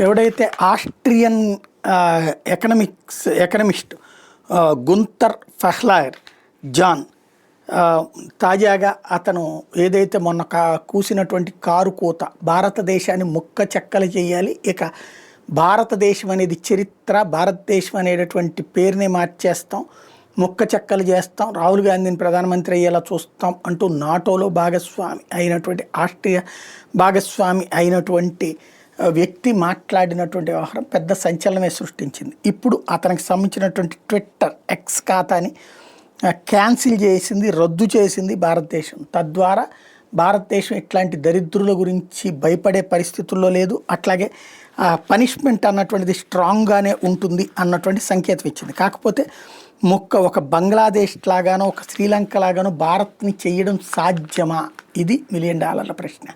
ఎవడైతే Austrian economist గుంతర్ ఫెహ్లర్ John తాజాగా అతను ఏదైతే మొన్న కూసినటువంటి కారు కూత భారతదేశాన్ని ముక్క చెక్కలు చేయాలి, ఇక భారతదేశం అనేది చరిత్ర, భారతదేశం అనేటటువంటి పేరుని మార్చేస్తాం, ముక్క చెక్కలు చేస్తాం, రాహుల్ గాంధీని ప్రధానమంత్రి అయ్యేలా చూస్తాం అంటూ నాటోలో ఆస్ట్రియా భాగస్వామి అయినటువంటి వ్యక్తి మాట్లాడినటువంటి వ్యవహారం పెద్ద సంచలనమే సృష్టించింది. ఇప్పుడు అతనికి సంబంధించినటువంటి ట్విట్టర్ ఎక్స్ ఖాతాని క్యాన్సిల్ చేసింది, రద్దు చేసింది భారతదేశం. తద్వారా భారతదేశం ఇట్లాంటి దరిద్రుల గురించి భయపడే పరిస్థితుల్లో లేదు, అట్లాగే పనిష్మెంట్ అన్నటువంటిది స్ట్రాంగ్గానే ఉంటుంది అన్నటువంటి సంకేతం ఇచ్చింది. కాకపోతే ఒక బంగ్లాదేశ్ లాగానో ఒక శ్రీలంక లాగానో భారత్ని చేయడం సాధ్యమా? ఇది $1 మిలియన్ ప్రశ్న.